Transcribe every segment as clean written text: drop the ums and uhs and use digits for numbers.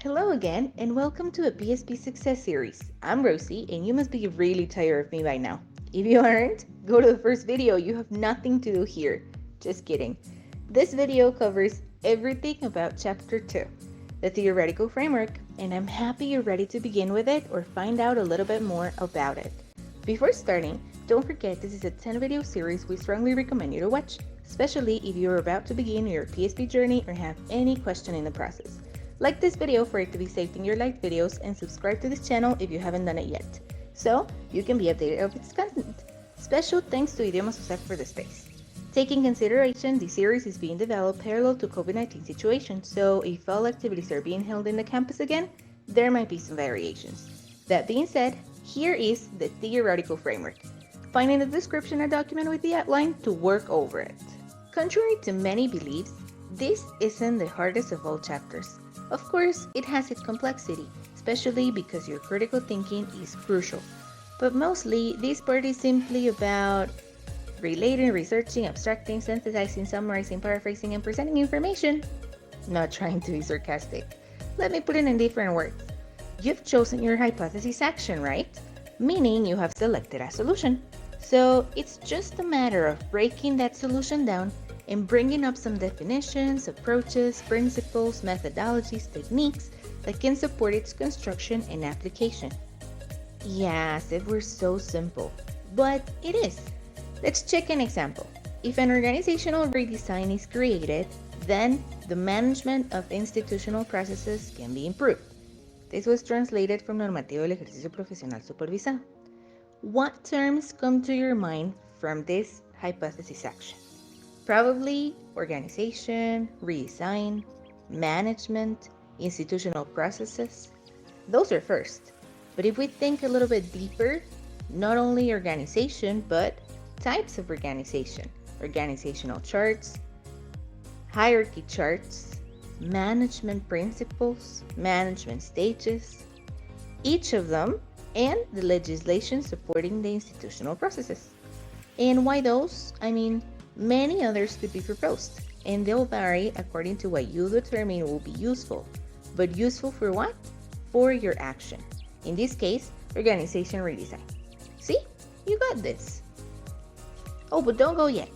Hello again, and welcome to a PSP Success series. I'm Rosie, and you must be really tired of me by now. If you aren't, go to the first video. You have nothing to do here. Just kidding. This video covers everything about Chapter 2, the theoretical framework, and I'm happy you're ready to begin with it or find out a little bit more about it. Before starting, don't forget this is a 10-video series we strongly recommend you to watch, especially if you're about to begin your PSP journey or have any question in the process. Like this video for it to be saved in your liked videos and subscribe to this channel if you haven't done it yet, so you can be updated of its content. Special thanks to Idiomas USAC for the space. Taking consideration, the series is being developed parallel to COVID-19 situation, so if all activities are being held in the campus again, there might be some variations. That being said, here is the theoretical framework. Find in the description a document with the outline to work over it. Contrary to many beliefs, this isn't the hardest of all chapters. Of course, it has its complexity, especially because your critical thinking is crucial. But mostly, this part is simply about relating, researching, abstracting, synthesizing, summarizing, paraphrasing, and presenting information. Not trying to be sarcastic. Let me put it in different words. You've chosen your hypothesis action, right? Meaning you have selected a solution. So it's just a matter of breaking that solution down and bringing up some definitions, approaches, principles, methodologies, techniques that can support its construction and application. Yes, it were so simple, but it is. Let's check an example. If an organizational redesign is created, then the management of institutional processes can be improved. This was translated from Normativo del Ejercicio Profesional Supervisado. What terms come to your mind from this hypothesis action? Probably organization, redesign, management, institutional processes. Those are first. But if we think a little bit deeper, not only organization, but types of organization, organizational charts, hierarchy charts, management principles, management stages, each of them, and the legislation supporting the institutional processes. And why those? Many others could be proposed, and they'll vary according to what you determine will be useful. But useful for what? For your action. In this case, organization redesign. See? You got this. Oh, but don't go yet.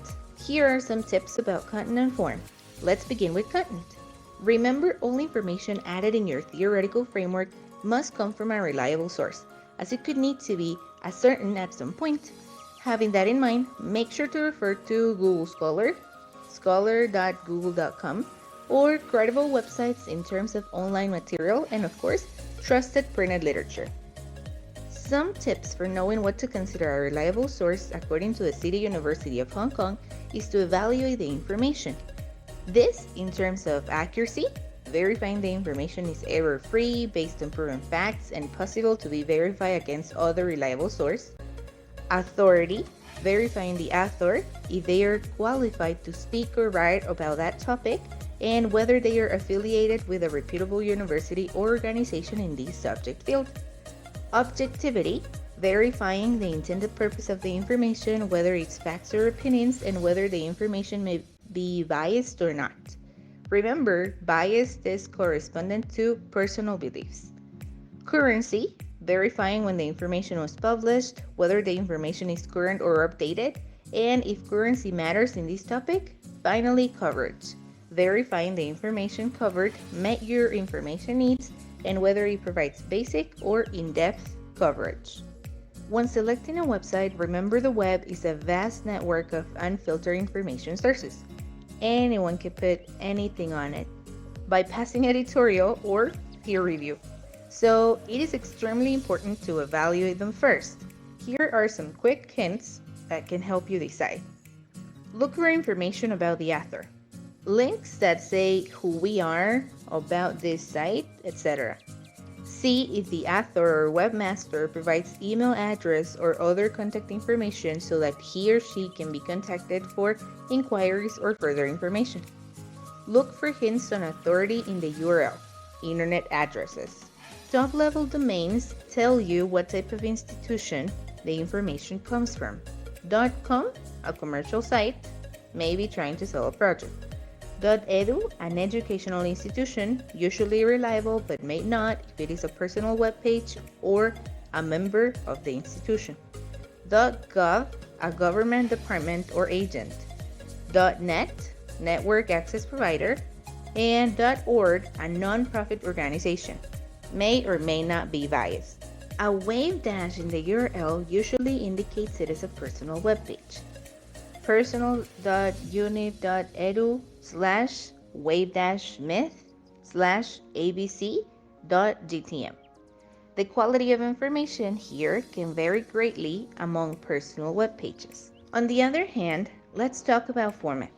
Here are some tips about content and form. Let's begin with content. Remember, all information added in your theoretical framework must come from a reliable source, as it could need to be ascertained at some point. Having that in mind, make sure to refer to Google Scholar, scholar.google.com, or credible websites in terms of online material and, of course, trusted printed literature. Some tips for knowing what to consider a reliable source according to the City University of Hong Kong is to evaluate the information. This, in terms of accuracy, verifying the information is error-free, based on proven facts, and possible to be verified against other reliable sources. Authority, verifying the author, if they are qualified to speak or write about that topic, and whether they are affiliated with a reputable university or organization in this subject field. Objectivity, verifying the intended purpose of the information, whether it's facts or opinions, and whether the information may be biased or not. Remember, bias is correspondent to personal beliefs. Currency, verifying when the information was published, whether the information is current or updated, and if currency matters in this topic. Finally, coverage, verifying the information covered met your information needs and whether it provides basic or in-depth coverage. When selecting a website, remember the web is a vast network of unfiltered information sources. Anyone can put anything on it, bypassing editorial or peer review. So it is extremely important to evaluate them first. Here are some quick hints that can help you decide. Look for information about the author. Links that say who we are, about this site, etc. See if the author or webmaster provides email address or other contact information so that he or she can be contacted for inquiries or further information. Look for hints on authority in the URL, internet addresses. Top-level domains tell you what type of institution the information comes from. .com, a commercial site, maybe trying to sell a project. .edu, an educational institution, usually reliable but may not if it is a personal web page or a member of the institution. .gov, a government department or agent. .net, network access provider. And .org, a non-profit organization. May or may not be biased. A wave dash in the URL usually indicates it is a personal web page. personal.uni.edu/wave-myth/abc.gtm. The quality of information here can vary greatly among personal web pages. On the other hand, let's talk about format.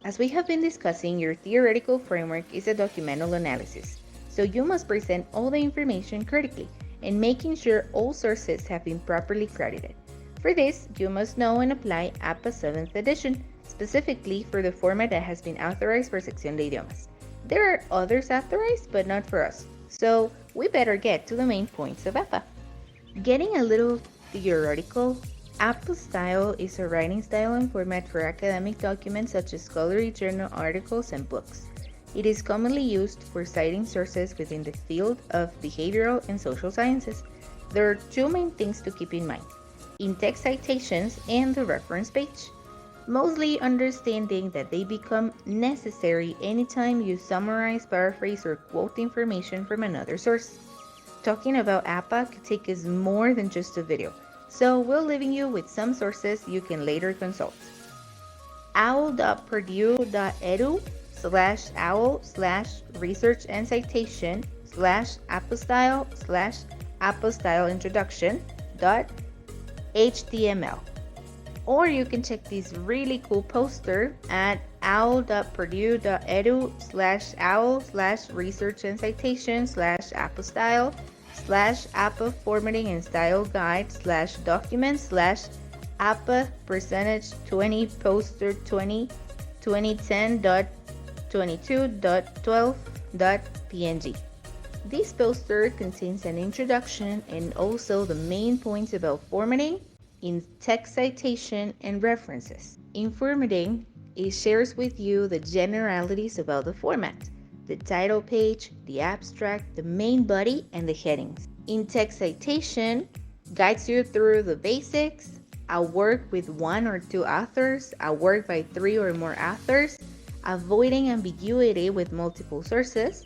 As we have been discussing, your theoretical framework is a documental analysis, so you must present all the information critically and making sure all sources have been properly credited. For this, you must know and apply APA 7th edition, specifically for the format that has been authorized for Sección de Idiomas. There are others authorized, but not for us, so we better get to the main points of APA. Getting a little theoretical, APA style is a writing style and format for academic documents such as scholarly journal articles and books. It is commonly used for citing sources within the field of behavioral and social sciences. There are two main things to keep in mind: in-text citations and the reference page. Mostly understanding that they become necessary anytime you summarize, paraphrase, or quote information from another source. Talking about APA could take us more than just a video, so we're leaving you with some sources you can later consult. owl.purdue.edu/owl/research and citation/apostyle/apostyle introduction.html. Or you can check this really cool poster at owl.purdue.edu/owl/research and citation/apostyle/APA formatting and style guide/documents/APA percentage 20 poster 2010.22.12.png. This poster contains an introduction and also the main points about formatting, in-text citation, and references. In formatting, it shares with you the generalities about the format, the title page, the abstract, the main body, and the headings. In-text citation guides you through the basics, a work with one or two authors, a work by three or more authors, avoiding ambiguity with multiple sources,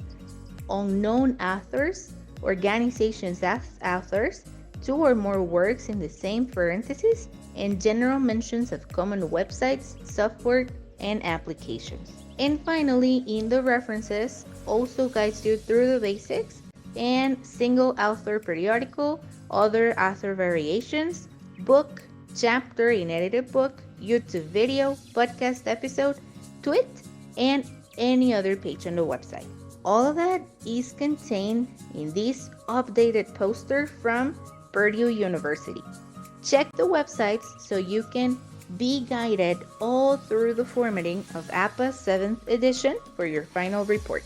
unknown authors, organizations as authors, two or more works in the same parentheses, and general mentions of common websites, software, and applications. And finally, in the references, also guides you through the basics and single author periodical, other author variations, book, chapter in edited book, YouTube video, podcast episode, tweet, and any other page on the website. All of that is contained in this updated poster from Purdue University. Check the websites so you can be guided all through the formatting of APA 7th edition for your final report.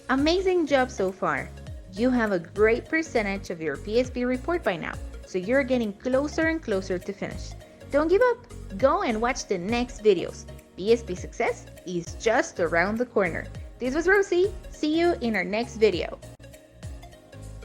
Amazing job so far! You have a great percentage of your PSP report by now, so you're getting closer and closer to finish. Don't give up! Go and watch the next videos. PSP Success is just around the corner. This was Rosie. See you in our next video.